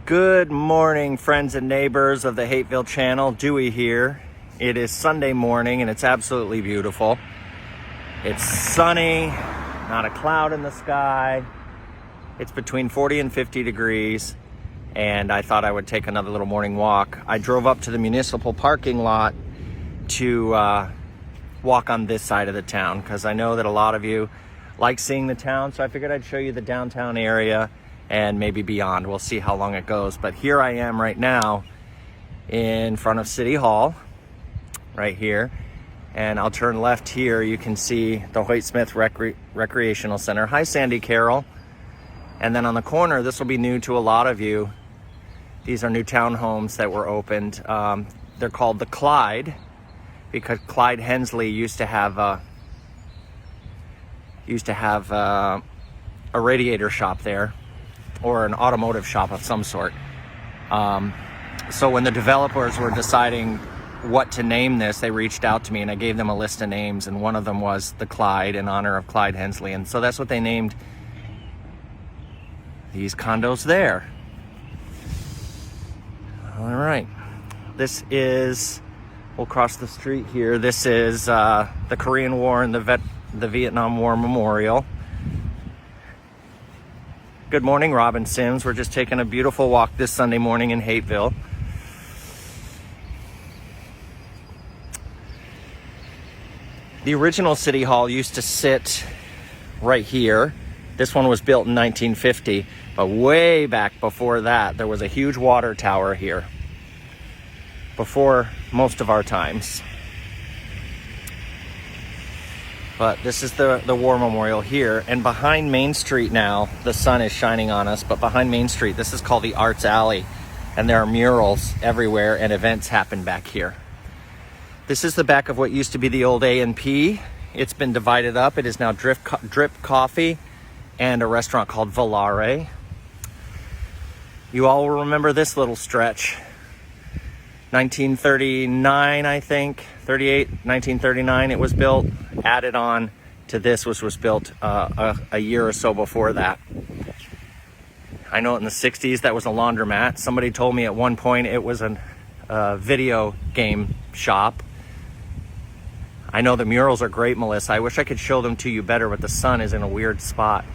Good morning, friends and neighbors of the Hateville channel. Dewey here. It is Sunday morning and it's absolutely beautiful. It's sunny, not a cloud in the sky. It's between 40 and 50 degrees, and I thought I would take another little morning walk. I drove up to the municipal parking lot to walk on this side of the town because I know that a lot of you like seeing the town, so I figured I'd show you the downtown area and maybe beyond. We'll see how long it goes. But here I am right now in front of City Hall, right here. And I'll turn left here. You can see the Hoyt Smith Recreational Center. Hi, Sandy Carroll. And then on the corner, this will be new to a lot of you. These are new townhomes that were opened. They're called the Clyde because Clyde Hensley used to have a radiator shop there, or an automotive shop of some sort. So when the developers were deciding what to name this, they reached out to me and I gave them a list of names, and one of them was the Clyde in honor of Clyde Hensley. And so that's what they named these condos there. All right, this is, we'll cross the street here. This is the Korean War and the Vietnam War Memorial. Good morning, Robin Sims. We're just taking a beautiful walk this Sunday morning in Hayfil. The original City Hall used to sit right here. This one was built in 1950, but way back before that, there was a huge water tower here before most of our times. But this is the War Memorial here, and behind Main Street now, the sun is shining on us, but behind Main Street, this is called the Arts Alley, and there are murals everywhere and events happen back here. This is the back of what used to be the old A&P. It's been divided up. It is now Drip Coffee and a restaurant called Volare. You all will remember this little stretch. 1939, I think, 1939 it was built, added on to this, which was built a year or so before that. I know in the 60s that was a laundromat. Somebody told me at one point it was a video game shop. I know the murals are great, Melissa. I wish I could show them to you better, but the sun is in a weird spot.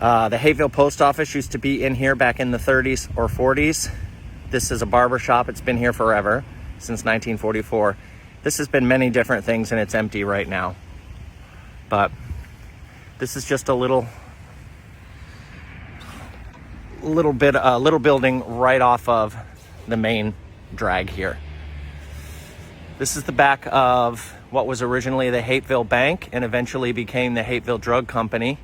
The Hayville post office used to be in here back in the 30s or 40s. This is a barber shop. It's been here forever, since 1944. This has been many different things, and it's empty right now. But this is just a little building right off of the main drag here. This is the back of what was originally the Hateville Bank and eventually became the Hateville Drug Company.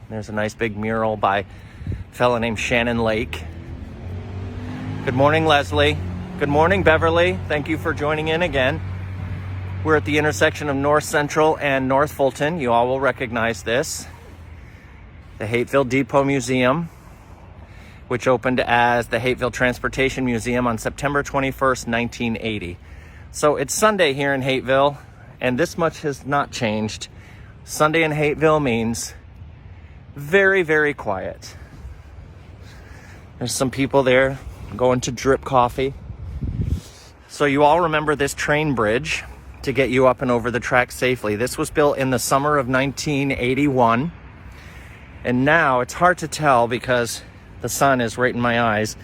There's a nice big mural by a fellow named Shannon Lake. Good morning, Leslie. Good morning, Beverly. Thank you for joining in again. We're at the intersection of North Central and North Fulton. You all will recognize this. The Hateville Depot Museum, which opened as the Hateville Transportation Museum on September 21st, 1980. So it's Sunday here in Hateville, and this much has not changed. Sunday in Hateville means very, very quiet. There's some people there going to Drip Coffee. So you all remember this train bridge to get you up and over the track safely. This was built in the summer of 1981. And now it's hard to tell because the sun is right in my eyes,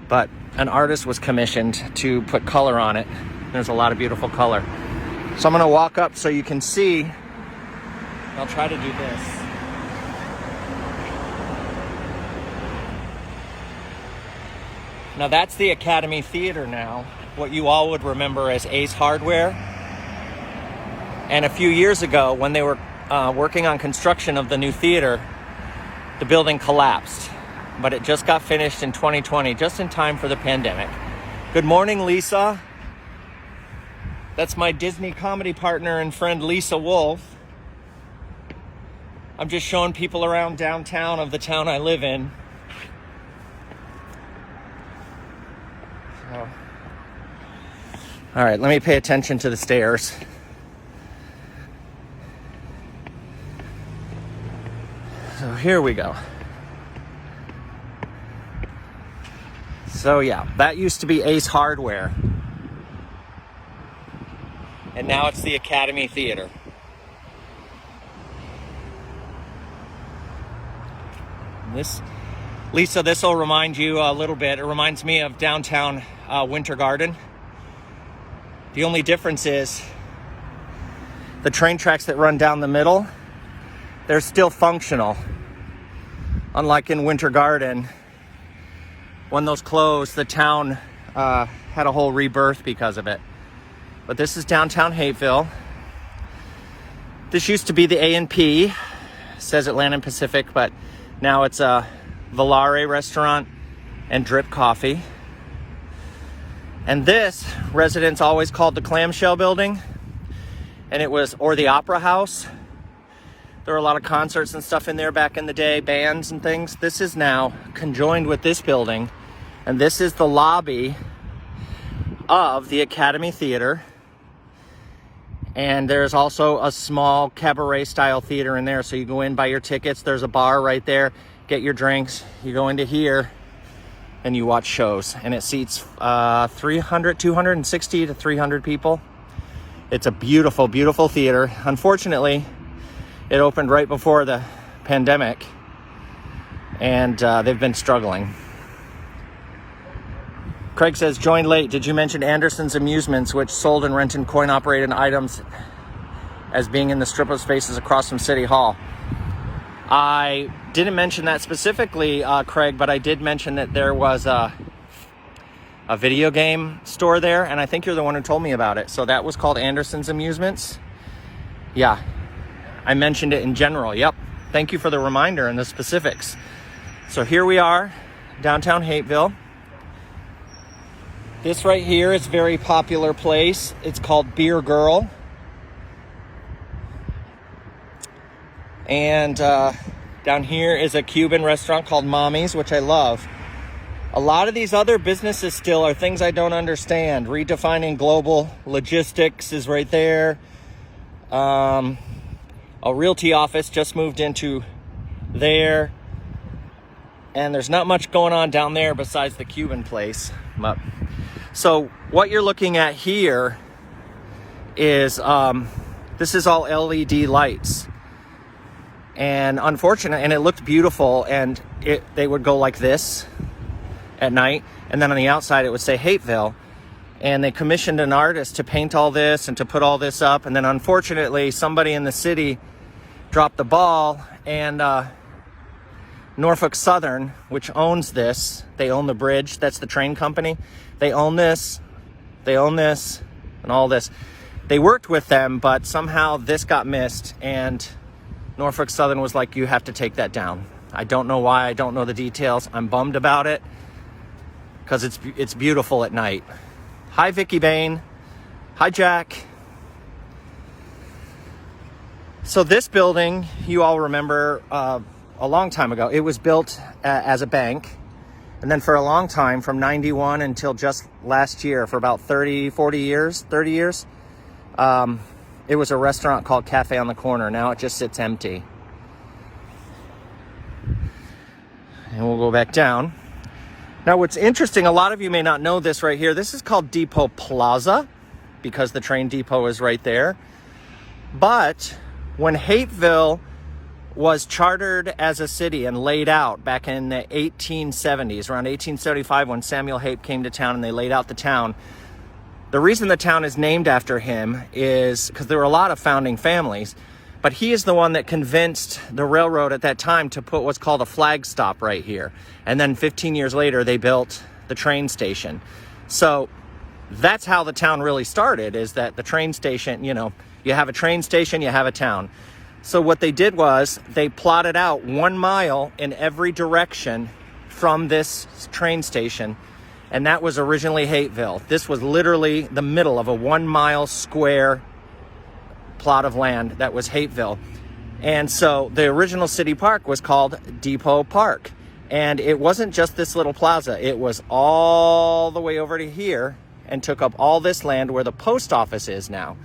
but an artist was commissioned to put color on it. There's a lot of beautiful color. So I'm gonna walk up so you can see. I'll try to do this. Now that's the Academy Theater now, what you all would remember as Ace Hardware. And a few years ago, when they were working on construction of the new theater, the building collapsed. But it just got finished in 2020, just in time for the pandemic. Good morning, Lisa. That's my Disney comedy partner and friend, Lisa Wolf. I'm just showing people around downtown of the town I live in. So. All right, let me pay attention to the stairs. So here we go. So yeah, that used to be Ace Hardware. And now it's the Academy Theater. Lisa, this will remind you a little bit. It reminds me of downtown Winter Garden. The only difference is the train tracks that run down the middle, they're still functional. Unlike in Winter Garden, when those closed, the town had a whole rebirth because of it. But this is downtown Hayfille. This used to be the A&P, says Atlantic Pacific, but now it's a Volare restaurant and Drip Coffee. And this, residents always called the Clamshell Building, and it was, or the Opera House. There were a lot of concerts and stuff in there back in the day, bands and things. This is now conjoined with this building, and this is the lobby of the Academy Theater. And there's also a small cabaret style theater in there. So you go in, buy your tickets. There's a bar right there. Get your drinks. You go into here and you watch shows. And it seats 260 to 300 people. It's a beautiful, beautiful theater. Unfortunately, it opened right before the pandemic. And they've been struggling. Craig says, joined late. Did you mention Anderson's Amusements, which sold and rented coin-operated items as being in the strip of spaces across from City Hall? I didn't mention that specifically, Craig, but I did mention that there was a video game store there, and I think you're the one who told me about it. So that was called Anderson's Amusements. Yeah, I mentioned it in general. Yep. Thank you for the reminder and the specifics. So here we are, downtown Hateville. This right here is a very popular place. It's called Beer Girl. And down here is a Cuban restaurant called Mommy's, which I love. A lot of these other businesses still are things I don't understand. Redefining Global Logistics is right there. A realty office just moved into there. And there's not much going on down there besides the Cuban place. So what you're looking at here is, this is all LED lights. And unfortunately, and it looked beautiful, and they would go like this at night. And then on the outside, it would say Hateville. And they commissioned an artist to paint all this and to put all this up. And then unfortunately, somebody in the city dropped the ball, and Norfolk Southern, which owns this, they own the bridge, that's the train company. They own this, and all this. They worked with them, but somehow this got missed, and Norfolk Southern was like, you have to take that down. I don't know why, I don't know the details. I'm bummed about it, because it's beautiful at night. Hi, Vicky Bain. Hi, Jack. So this building, you all remember, a long time ago, it was built as a bank. And then for a long time, from 91 until just last year, for about 30 years, it was a restaurant called Cafe on the Corner. Now it just sits empty. And we'll go back down. Now what's interesting, a lot of you may not know this right here. This is called Depot Plaza because the train depot is right there. But when Hateville was chartered as a city and laid out back in the 1870s, around 1875, when Samuel Hape came to town and they laid out the town. The reason the town is named after him is because there were a lot of founding families, but he is the one that convinced the railroad at that time to put what's called a flag stop right here. And then 15 years later, they built the train station. So that's how the town really started, is that the train station, you have a train station, you have a town. So what they did was they plotted out 1 mile in every direction from this train station. And that was originally Hateville. This was literally the middle of a 1 mile square plot of land that was Hateville. And so the original city park was called Depot Park. And it wasn't just this little plaza. It was all the way over to here and took up all this land where the post office is now.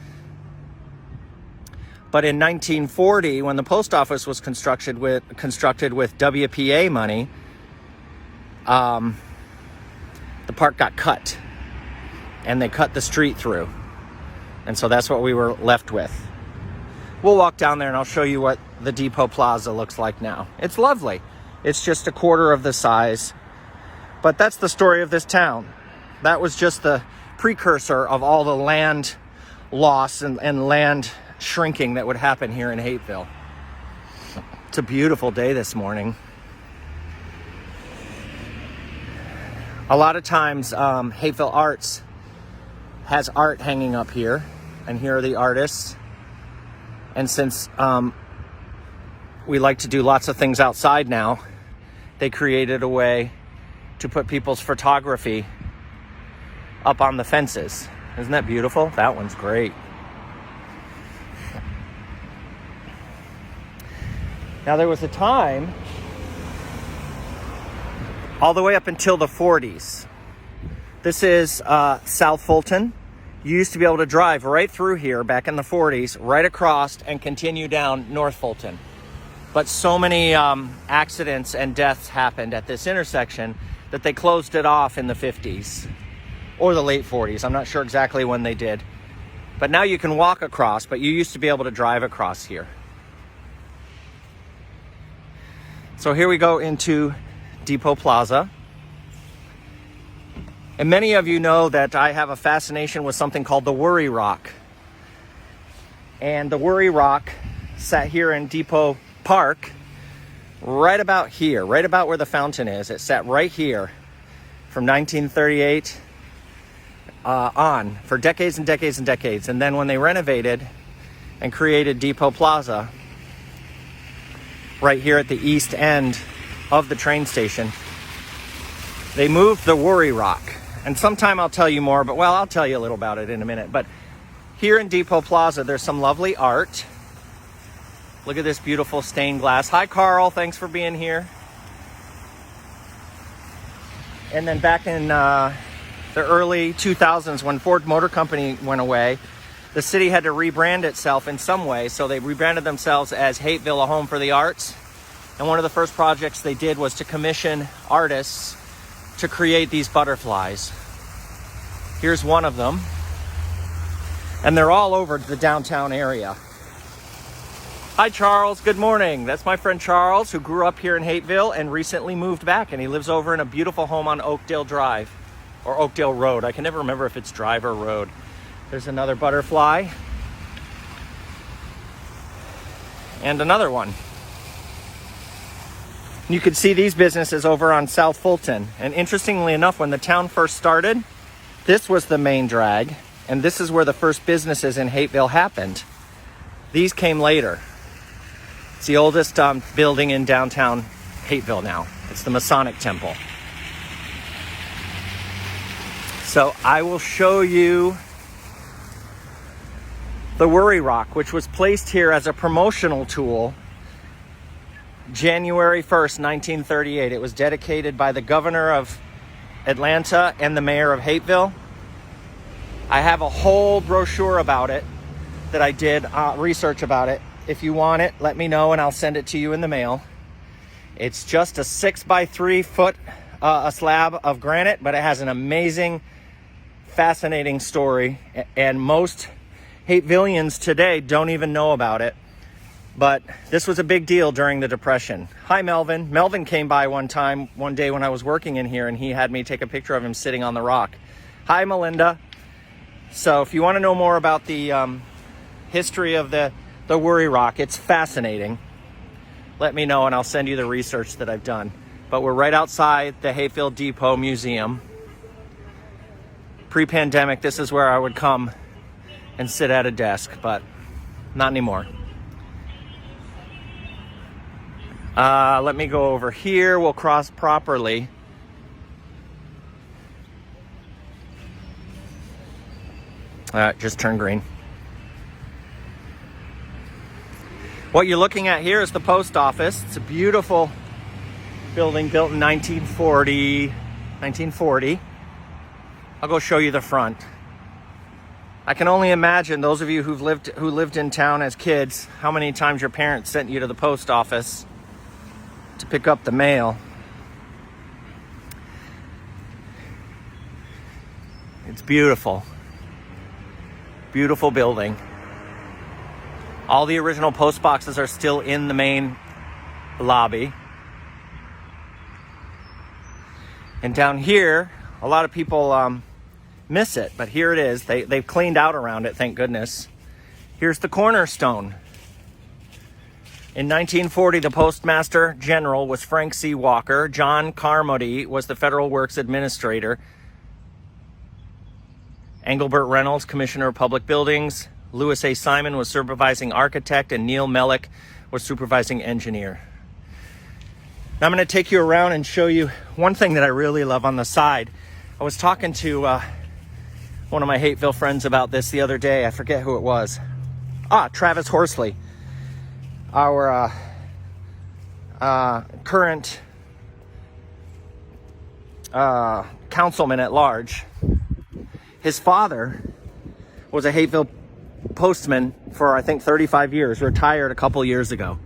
But in 1940, when the post office was constructed with WPA money, the park got cut, and they cut the street through. And so that's what we were left with. We'll walk down there and I'll show you what the Depot Plaza looks like now. It's lovely. It's just a quarter of the size. But that's the story of this town. That was just the precursor of all the land loss and land shrinking that would happen here in Hateville. It's a beautiful day this morning. A lot of times, Hayfil Arts has art hanging up here, and here are the artists. And since we like to do lots of things outside now, they created a way to put people's photography up on the fences. Isn't that beautiful? That one's great. Now, there was a time, all the way up until the 40s. This is South Fulton. You used to be able to drive right through here back in the 40s, right across and continue down North Fulton. But so many accidents and deaths happened at this intersection that they closed it off in the 50s or the late 40s. I'm not sure exactly when they did. But now you can walk across, but you used to be able to drive across here. So here we go into Depot Plaza. And many of you know that I have a fascination with something called the Worry Rock. And the Worry Rock sat here in Depot Park, right about here, right about where the fountain is. It sat right here from 1938 on for decades and decades and decades. And then when they renovated and created Depot Plaza, right here at the east end of the train station, they moved the Worry Rock. And sometime I'll tell you more, but I'll tell you a little about it in a minute. But here in Depot Plaza, there's some lovely art. Look at this beautiful stained glass. Hi, Carl. Thanks for being here. And then back in the early 2000s, when Ford Motor Company went away, the city had to rebrand itself in some way. So they rebranded themselves as Hateville, a home for the arts. And one of the first projects they did was to commission artists to create these butterflies. Here's one of them. And they're all over the downtown area. Hi, Charles. Good morning. That's my friend Charles, who grew up here in Hateville and recently moved back. And he lives over in a beautiful home on Oakdale Drive, or Oakdale Road. I can never remember if it's Drive or Road. There's another butterfly. And another one. You could see these businesses over on South Fulton. And interestingly enough, when the town first started, this was the main drag. And this is where the first businesses in Hateville happened. These came later. It's the oldest building in downtown Hateville now. It's the Masonic Temple. So I will show you the Worry Rock, which was placed here as a promotional tool January 1st, 1938. It was dedicated by the governor of Atlanta and the mayor of Hateville. I have a whole brochure about it that I did research about it. If you want it, let me know and I'll send it to you in the mail. It's just a 6x3 foot a slab of granite, but it has an amazing, fascinating story. And most Hatevillians today don't even know about it. But this was a big deal during the Depression. Hi, Melvin. Melvin came by one day when I was working in here, and he had me take a picture of him sitting on the rock. Hi, Melinda. So if you want to know more about the history of the Worry Rock, it's fascinating. Let me know, and I'll send you the research that I've done. But we're right outside the Hayfield Depot Museum. Pre-pandemic, this is where I would come and sit at a desk, but not anymore. Let me go over here. We'll cross properly. Just turn green. What you're looking at here is the post office. It's a beautiful building built in 1940. I'll go show you the front. I can only imagine, those of you who lived in town as kids, how many times your parents sent you to the post office to pick up the mail. It's beautiful. Beautiful building. All the original post boxes are still in the main lobby. And down here, a lot of people miss it, but here it is. They've cleaned out around it, thank goodness. Here's the cornerstone. In 1940, the Postmaster General was Frank C. Walker. John Carmody was the Federal Works Administrator. Engelbert Reynolds, Commissioner of Public Buildings. Louis A. Simon was supervising architect, and Neil Mellick was supervising engineer. Now I'm going to take you around and show you one thing that I really love on the side. I was talking to one of my Hateville friends about this the other day. I forget who it was. Travis Horsley, our current councilman at large. His father was a Hayfield postman for, I think, 35 years, retired a couple years ago.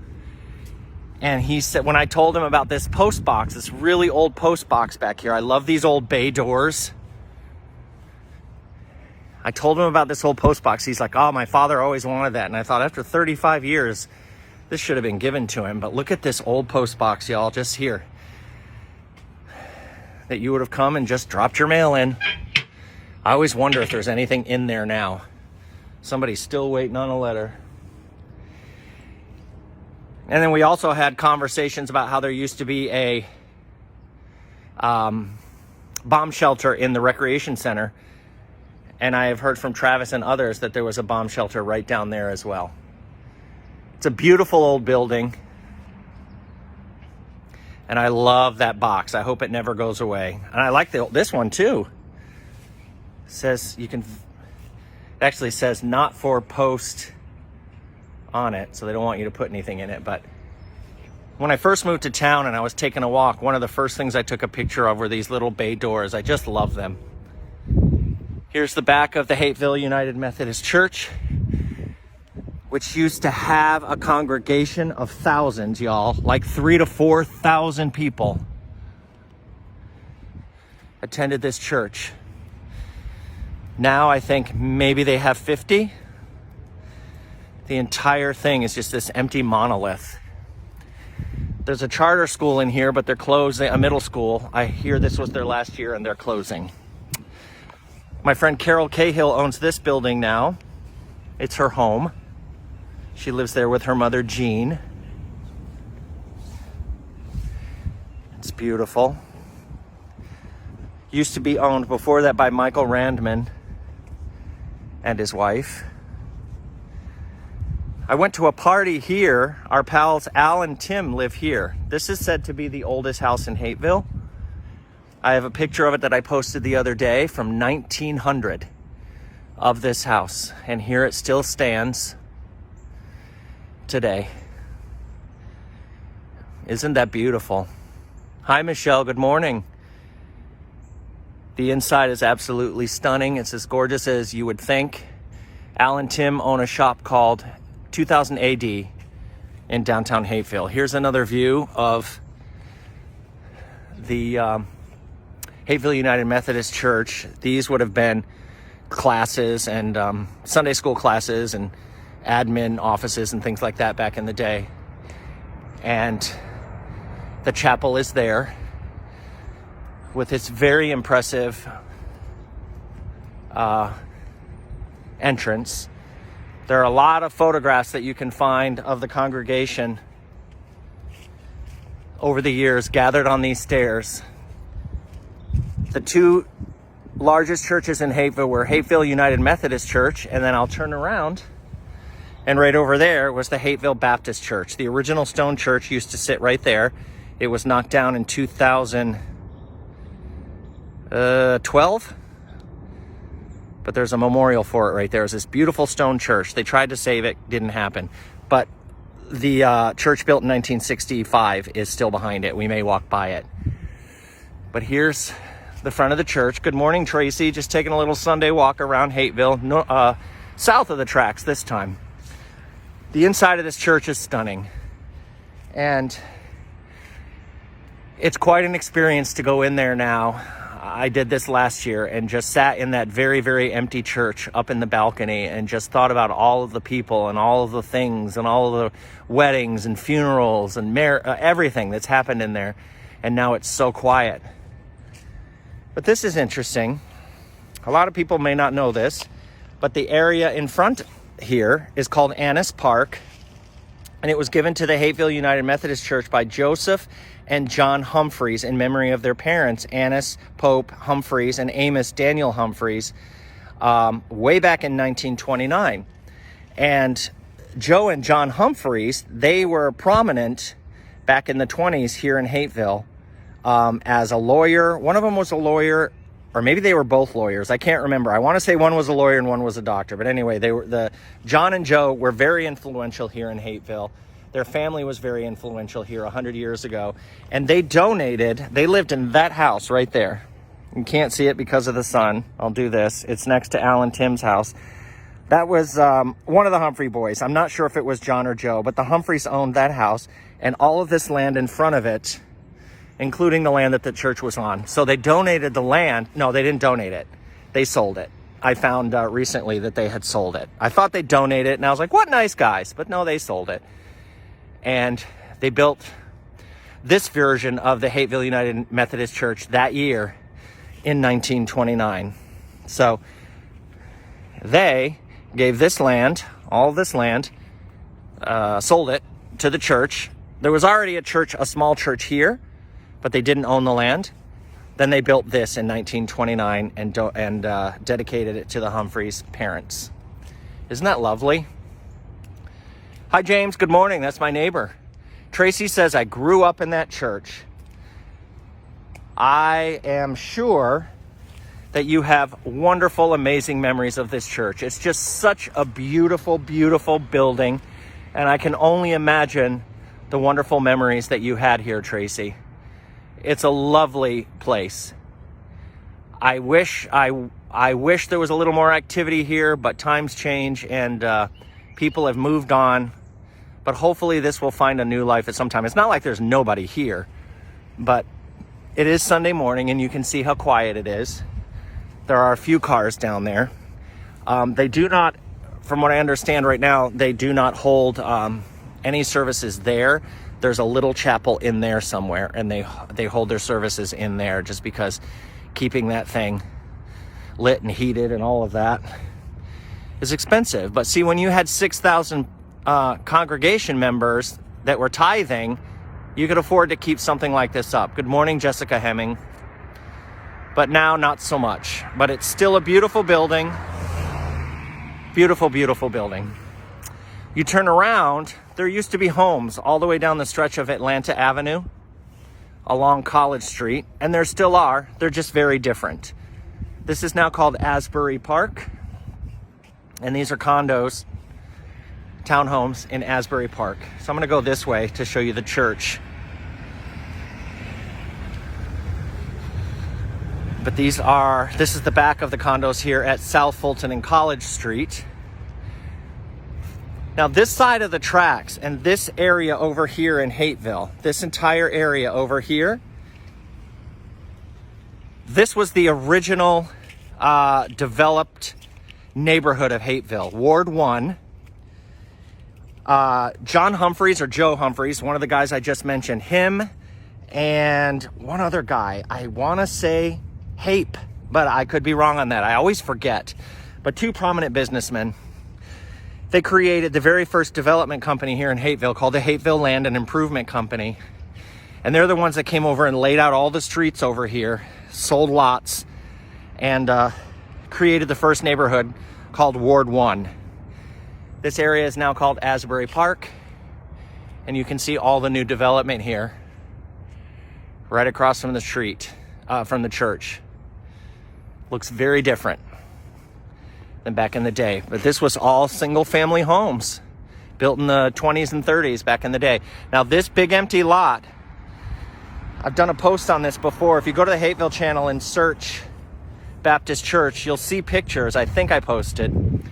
And he said, when I told him about this post box, this really old post box back here, I love these old bay doors. I told him about this old post box. He's like, oh, my father always wanted that. And I thought, after 35 years, this should have been given to him. But look at this old post box, y'all, just here. That you would have come and just dropped your mail in. I always wonder if there's anything in there now. Somebody's still waiting on a letter. And then we also had conversations about how there used to be a bomb shelter in the recreation center. And I have heard from Travis and others that there was a bomb shelter right down there as well. It's a beautiful old building. And I love that box. I hope it never goes away. And I like this one too. It says you can, it actually says not for post on it, so they don't want you to put anything in it. But when I first moved to town and I was taking a walk, one of the first things I took a picture of were these little bay doors. I just love them. Here's the back of the Hateville United Methodist Church, which used to have a congregation of thousands, y'all, like 3,000 to 4,000 people attended this church. Now I think maybe they have 50. The entire thing is just this empty monolith. There's a charter school in here, but they're closed, a middle school. I hear this was their last year and they're closing. My friend Carol Cahill owns this building now. It's her home. She lives there with her mother, Jean. It's beautiful. Used to be owned before that by Michael Randman and his wife. I went to a party here. Our pals Al and Tim live here. This is said to be the oldest house in Hateville. I have a picture of it that I posted the other day from 1900 of this house. And here it still stands today. Isn't that beautiful? Hi, Michelle. Good morning. The inside is absolutely stunning. It's as gorgeous as you would think. Al and Tim own a shop called 2000 AD in downtown Hayfield. Here's another view of the Hayville United Methodist Church. These would have been classes and Sunday school classes and admin offices and things like that back in the day. And the chapel is there with its very impressive entrance. There are a lot of photographs that you can find of the congregation over the years gathered on these stairs. The two largest churches in Hayville were Hayfield United Methodist Church, and then I'll turn around, and right over there was the Hateville Baptist Church. The original stone church used to sit right there. It was knocked down in 2012. But there's a memorial for it right there. It's this beautiful stone church. They tried to save it, didn't happen. But the church built in 1965 is still behind it. We may walk by it. But here's the front of the church. Good morning, Tracy. Just taking a little Sunday walk around Hateville, south of the tracks this time. The inside of this church is stunning. And it's quite an experience to go in there now. I did this last year and just sat in that very, very empty church up in the balcony and just thought about all of the people and all of the things and all of the weddings and funerals and everything that's happened in there. And now it's so quiet. But this is interesting. A lot of people may not know this, but the area in front here is called Annis Park. And it was given to the Hayfille United Methodist Church by Joseph and John Humphreys in memory of their parents, Annis Pope Humphreys and Amos Daniel Humphreys, way back in 1929. And Joe and John Humphreys, they were prominent back in the 20s here in Hateville as a lawyer. One of them was a lawyer, or maybe they were both lawyers. I can't remember. I want to say one was a lawyer and one was a doctor. But anyway, John and Joe were very influential here in Hateville. Their family was very influential here 100 years ago. And they lived in that house right there. You can't see it because of the sun. I'll do this. It's next to Alan Tim's house. That was one of the Humphrey boys. I'm not sure if it was John or Joe, but the Humphreys owned that house and all of this land in front of it, including the land that the church was on. So they donated the land. No, they didn't donate it. They sold it. I found recently that they had sold it. I thought they donated it, and I was like, what nice guys. But no, they sold it. And they built this version of the Hayfille United Methodist Church that year in 1929. So they gave this land, all this land, sold it to the church. There was already a small church here, but they didn't own the land. Then they built this in 1929 and dedicated it to the Humphreys' parents. Isn't that lovely? Hi, James. Good morning. That's my neighbor. Tracy says, I grew up in that church. I am sure that you have wonderful, amazing memories of this church. It's just such a beautiful, beautiful building. And I can only imagine the wonderful memories that you had here, Tracy. It's a lovely place. I wish there was a little more activity here, but times change and people have moved on. But hopefully this will find a new life at some time. It's not like there's nobody here, but it is Sunday morning and you can see how quiet it is. There are a few cars down there. They do not, from what I understand right now, they do not hold any services there. There's a little chapel in there somewhere, and they hold their services in there just because keeping that thing lit and heated and all of that is expensive. But see, when you had 6,000 congregation members that were tithing, you could afford to keep something like this up. Good morning, Jessica Hemming. But now, not so much. But it's still a beautiful building. Beautiful, beautiful building. You turn around, there used to be homes all the way down the stretch of Atlanta Avenue along College Street, and there still are. They're just very different. This is now called Asbury Park, and these are condos, townhomes in Asbury Park. So I'm going to go this way to show you the church. But this is the back of the condos here at South Fulton and College Street. Now, this side of the tracks and this area over here in Hateville, this entire area over here, this was the original developed neighborhood of Hateville, Ward 1. John Humphreys, or Joe Humphreys, one of the guys I just mentioned, him and one other guy, I want to say Hape, but I could be wrong on that. I always forget. But two prominent businessmen. They created the very first development company here in Hateville called the Hateville Land and Improvement Company. And they're the ones that came over and laid out all the streets over here, sold lots, and created the first neighborhood called Ward 1. This area is now called Asbury Park, and you can see all the new development here right across from the street, from the church. Looks very different than back in the day. But this was all single family homes built in the 20s and 30s back in the day. Now this big empty lot, I've done a post on this before. If you go to the Hateville channel and search Baptist Church, you'll see pictures, I think I posted,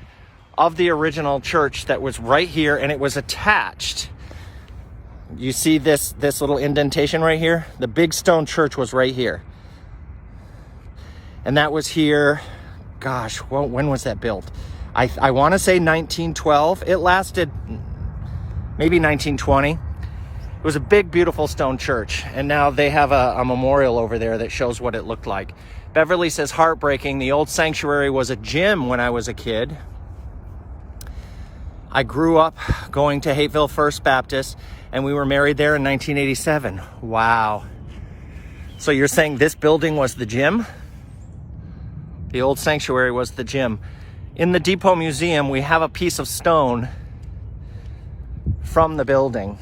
of the original church that was right here, and it was attached. You see this little indentation right here? The big stone church was right here. And that was here, gosh, well, when was that built? I want to say 1912. It lasted maybe 1920. It was a big, beautiful stone church. And now they have a memorial over there that shows what it looked like. Beverly says, heartbreaking. The old sanctuary was a gym when I was a kid. I grew up going to Hayfille First Baptist, and we were married there in 1987. Wow. So you're saying this building was the gym? The old sanctuary was the gym. In the Depot Museum, we have a piece of stone from the building.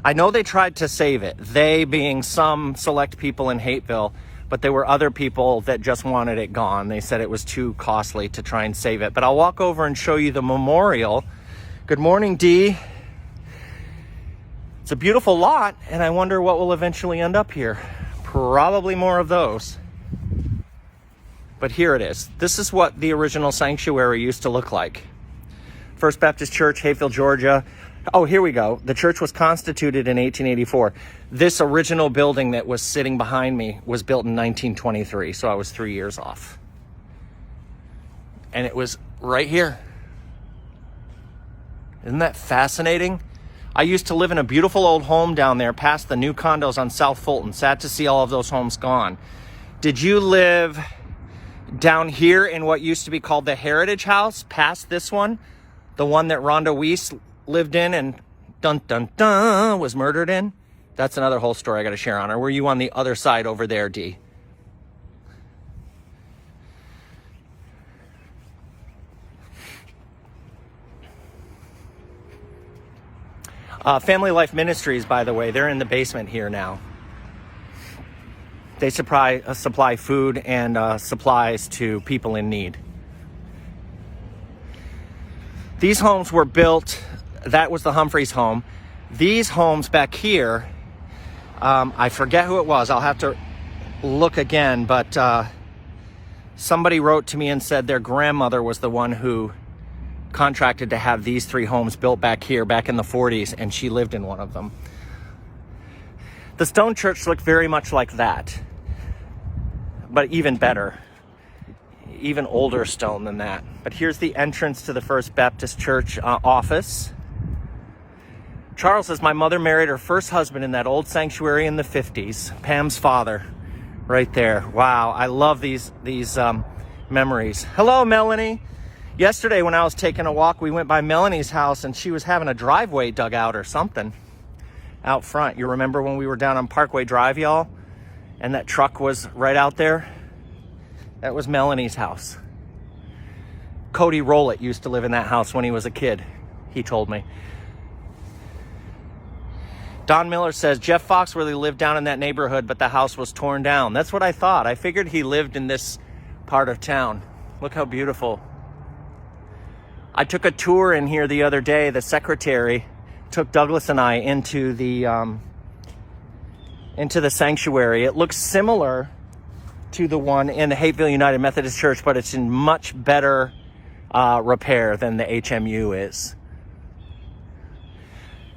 I know they tried to save it, they being some select people in Hateville, but there were other people that just wanted it gone. They said it was too costly to try and save it. But I'll walk over and show you the memorial. Good morning, Dee. It's a beautiful lot, and I wonder what will eventually end up here. Probably more of those. But here it is. This is what the original sanctuary used to look like. First Baptist Church, Hayfield, Georgia. Oh, here we go. The church was constituted in 1884. This original building that was sitting behind me was built in 1923, so I was 3 years off. And it was right here. Isn't that fascinating? I used to live in a beautiful old home down there past the new condos on South Fulton. Sad to see all of those homes gone. Did you live down here in what used to be called the Heritage House, past this one? The one that Rhonda Weiss lived in and was murdered in? That's another whole story I got to share on her. Were you on the other side over there, Dee? Family Life Ministries, by the way, they're in the basement here now. They supply food and supplies to people in need. These homes were built, that was the Humphreys home. These homes back here, I forget who it was. I'll have to look again, but somebody wrote to me and said their grandmother was the one who contracted to have these 3 homes built back here back in the 40s, and she lived in one of them. The stone church looked very much like that, but even better, even older stone than that. But here's the entrance to the First Baptist Church office. Charles says, my mother married her first husband in that old sanctuary in the 50s. Pam's father, right there. Wow, I love these memories. Hello, Melanie. Yesterday when I was taking a walk, we went by Melanie's house and she was having a driveway dug out or something out front. You remember when we were down on Parkway Drive, y'all? And that truck was right out there? That was Melanie's house. Cody Rowlett used to live in that house when he was a kid, he told me. Don Miller says, Jeff Foxworthy lived down in that neighborhood, but the house was torn down. That's what I thought. I figured he lived in this part of town. Look how beautiful. I took a tour in here the other day. The secretary took Douglas and I into the sanctuary. It looks similar to the one in the Hateville United Methodist Church, but it's in much better repair than the HMU is.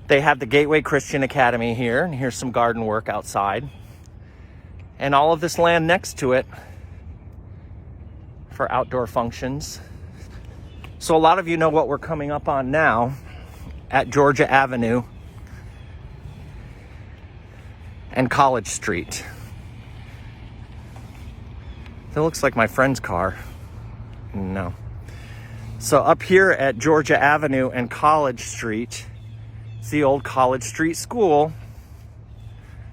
They have the Gateway Christian Academy here, and here's some garden work outside. And all of this land next to it for outdoor functions. So a lot of you know what we're coming up on now at Georgia Avenue and College Street. That looks like my friend's car. No. So up here at Georgia Avenue and College Street, it's the old College Street School.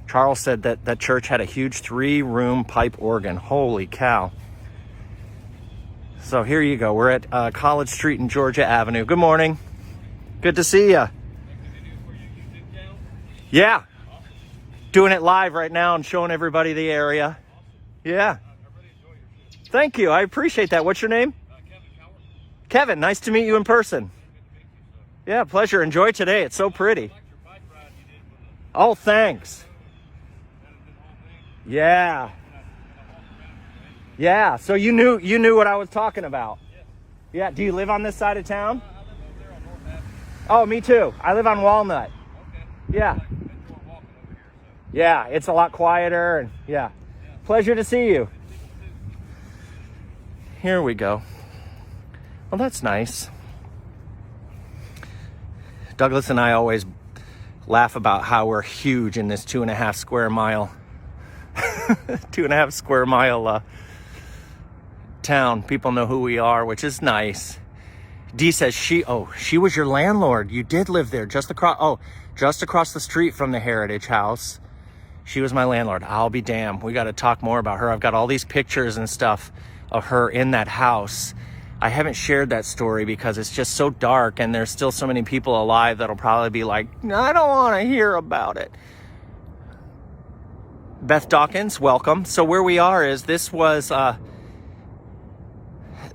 Charles said that that church had a huge 3-room pipe organ. Holy cow. So here you go. We're at College Street and Georgia Avenue. Good morning. Good to see you. Yeah. Doing it live right now and showing everybody the area. Yeah. Thank you. I appreciate that. What's your name? Kevin, nice to meet you in person. Yeah, pleasure. Enjoy today. It's so pretty. Oh, thanks. Yeah. Yeah, so you knew what I was talking about. Yeah, do you live on this side of town? I live over there on North Avenue. Oh, me too. I live on Walnut. Okay. Yeah. Yeah, it's a lot quieter and yeah. Pleasure to see you. Here we go. Well, that's nice. Douglas and I always laugh about how we're huge in this 2.5 square mile 2.5 square mile town. People know who we are, which is nice. Dee says she was your landlord. You did live there just across the street from the Heritage House. She was my landlord. I'll be damned. We got to talk more about her. I've got all these pictures and stuff of her in that house. I haven't shared that story because it's just so dark and there's still so many people alive that'll probably be like, I don't want to hear about it. Beth Dawkins, welcome. So where we are is this was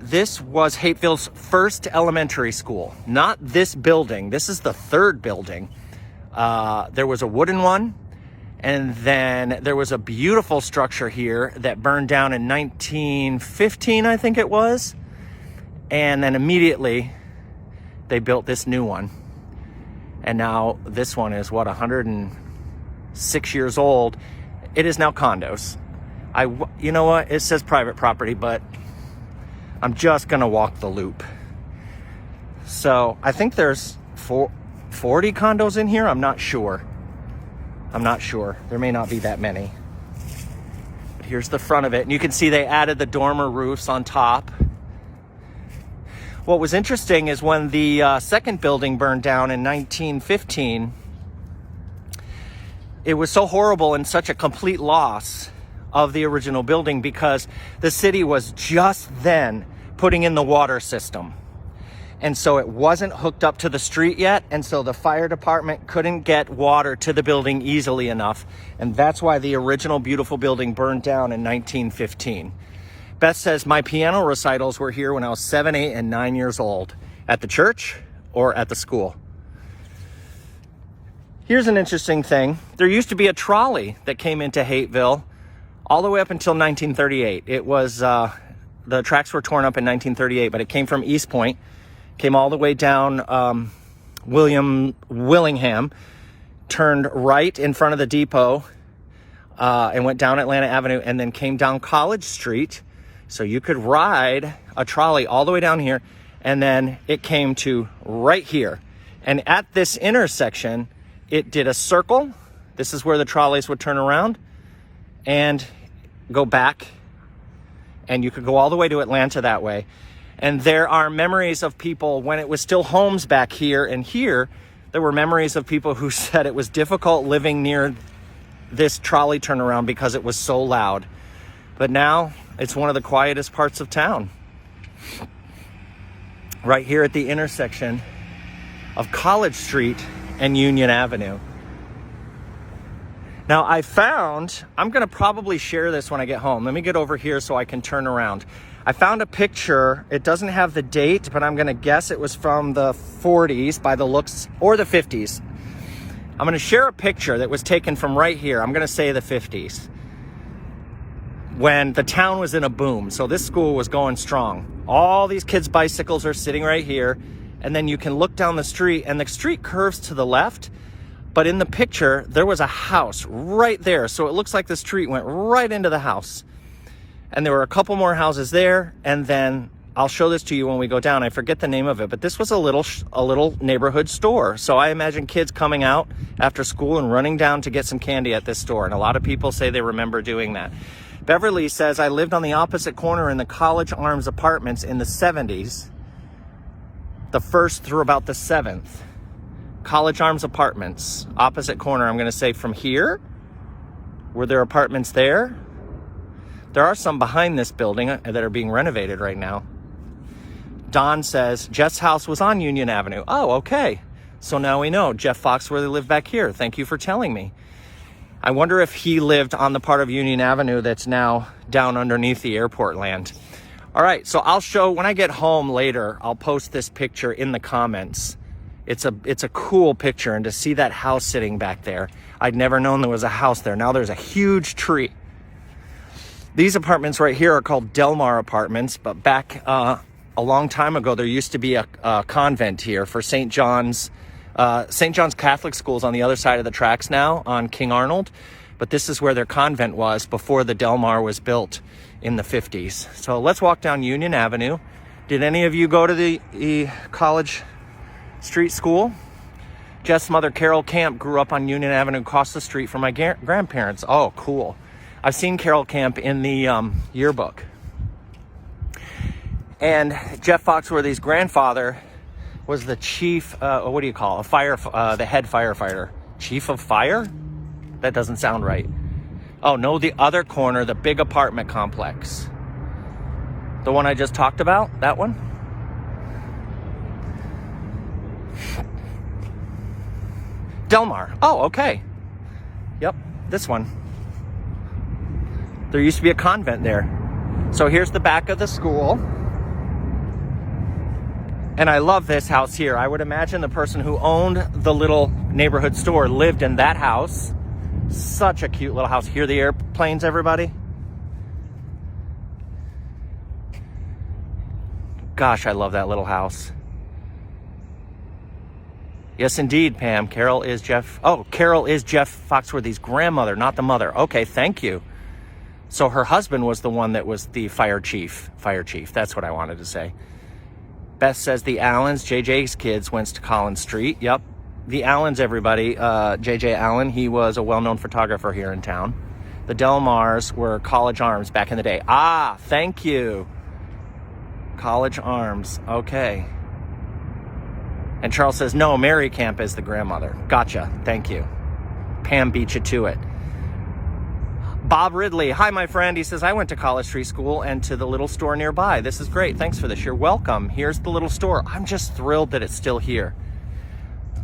Hateville's first elementary school. Not this building. This is the third building. There was a wooden one, and then there was a beautiful structure here that burned down in 1915, I think it was. And then immediately they built this new one. And now this one is 106 years old. It is now condos. You know what? It says private property, but I'm just gonna walk the loop. So I think there's 40 condos in here. I'm not sure. There may not be that many. But here's the front of it. And you can see they added the dormer roofs on top. What was interesting is when the second building burned down in 1915, it was so horrible and such a complete loss of the original building because the city was just then putting in the water system. And so it wasn't hooked up to the street yet. And so the fire department couldn't get water to the building easily enough. And that's why the original beautiful building burned down in 1915. Beth says, my piano recitals were here when I was 7, 8, and 9 years old. At the church or at the school. Here's an interesting thing. There used to be a trolley that came into Hateville all the way up until 1938. It was, the tracks were torn up in 1938, but it came from East Point, came all the way down Willingham, turned right in front of the depot, and went down Atlanta Avenue, and then came down College Street. So you could ride a trolley all the way down here, and then it came to right here. And at this intersection, it did a circle. This is where the trolleys would turn around and go back. And you could go all the way to Atlanta that way. And there are memories of people when it was still homes back here and here. There were memories of people who said it was difficult living near this trolley turnaround because it was so loud. But now it's one of the quietest parts of town. Right here at the intersection of College Street and Union Avenue. Now I'm going to probably share this when I get home. Let me get over here so I can turn around. I found a picture. It doesn't have the date, but I'm going to guess it was from the 40s by the looks, or the 50s. I'm going to share a picture that was taken from right here. I'm going to say the 50s. When the town was in a boom. So this school was going strong. All these kids' bicycles are sitting right here. And then you can look down the street and the street curves to the left. But in the picture, there was a house right there. So it looks like the street went right into the house. And there were a couple more houses there. And then I'll show this to you when we go down. I forget the name of it, but this was a little neighborhood store. So I imagine kids coming out after school and running down to get some candy at this store. And a lot of people say they remember doing that. Beverly says, I lived on the opposite corner in the College Arms apartments in the 70s. The 1st through about the 7th. College Arms apartments, opposite corner. I'm going to say from here. Were there apartments there? There are some behind this building that are being renovated right now. Don says, Jeff's house was on Union Avenue. Oh, okay. So now we know. Jeff Foxworthy lived back here. Thank you for telling me. I wonder if he lived on the part of Union Avenue that's now down underneath the airport land. All right, so I'll show, when I get home later, I'll post this picture in the comments. It's a cool picture, and to see that house sitting back there, I'd never known there was a house there. Now there's a huge tree. These apartments right here are called Delmar Apartments, but back a long time ago, there used to be a convent here for St. John's Catholic School's on the other side of the tracks now on King Arnold. but this is where their convent was before the Del Mar was built in the 50s. So let's walk down Union Avenue. Did any of you go to the College Street School? Jeff's mother, Carol Camp, grew up on Union Avenue across the street from my grandparents. Oh, cool. I've seen Carol Camp in the yearbook. And Jeff Foxworthy's grandfather was the chief, what do you call it? The head firefighter. Chief of fire? That doesn't sound right. Oh, no, the other corner, the big apartment complex. The one I just talked about, that one? Del Mar. Oh, okay. Yep, this one. There used to be a convent there. So here's the back of the school. And I love this house here. I would imagine the person who owned the little neighborhood store lived in that house. Such a cute little house. Hear the airplanes, everybody? Gosh, I love that little house. Yes, indeed, Pam. Carol is Jeff Foxworthy's grandmother, not the mother. Okay, thank you. So her husband was the one that was the fire chief. Fire chief, that's what I wanted to say. Beth says the Allens, JJ's kids, went to Collins Street. Yep, the Allens, everybody. JJ Allen, he was a well-known photographer here in town. The Del Mars were College Arms back in the day. Ah, thank you. College Arms, okay. And Charles says, no, Mary Camp is the grandmother. Gotcha, thank you. Pam beat you to it. Bob Ridley, hi, my friend. He says, I went to College Street School and to the little store nearby. This is great. Thanks for this. You're welcome. Here's the little store. I'm just thrilled that it's still here.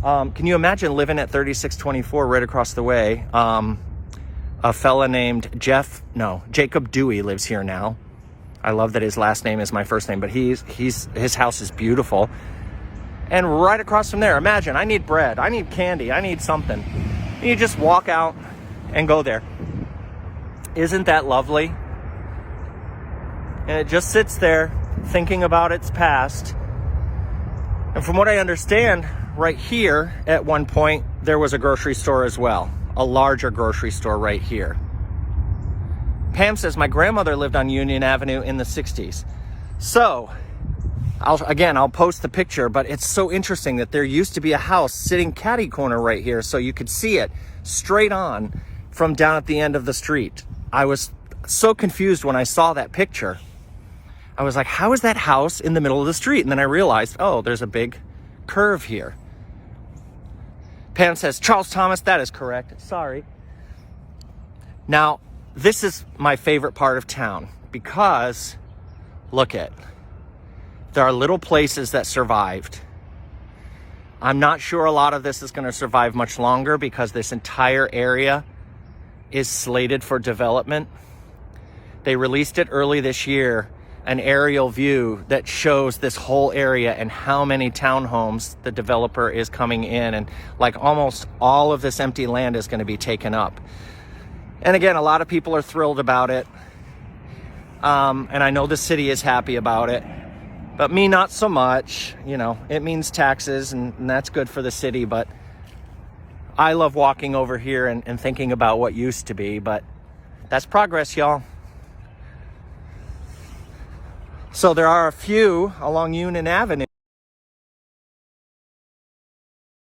Can you imagine living at 3624 right across the way? A fella named Jacob Dewey lives here now. I love that his last name is my first name, but his house is beautiful. And right across from there, imagine, I need bread, I need candy, I need something. And you just walk out and go there. Isn't that lovely? And it just sits there thinking about its past. And from what I understand, right here at one point, there was a grocery store as well. A larger grocery store right here. Pam says, my grandmother lived on Union Avenue in the 60s. So, I'll post the picture, but it's so interesting that there used to be a house sitting catty corner right here so you could see it straight on from down at the end of the street. I was so confused when I saw that picture. I was like, how is that house in the middle of the street? And then I realized, oh, there's a big curve here. Pam says, Charles Thomas, that is correct. Sorry. Now, this is my favorite part of town because, look at, there are little places that survived. I'm not sure a lot of this is going to survive much longer because this entire area is slated for development. They released it early this year, an aerial view that shows this whole area and how many townhomes the developer is coming in, and like almost all of this empty land is going to be taken up. And again, a lot of people are thrilled about it. And I know the city is happy about it, but me not so much. You know, it means taxes and that's good for the city, but I love walking over here and thinking about what used to be, but that's progress, y'all. So there are a few along Union Avenue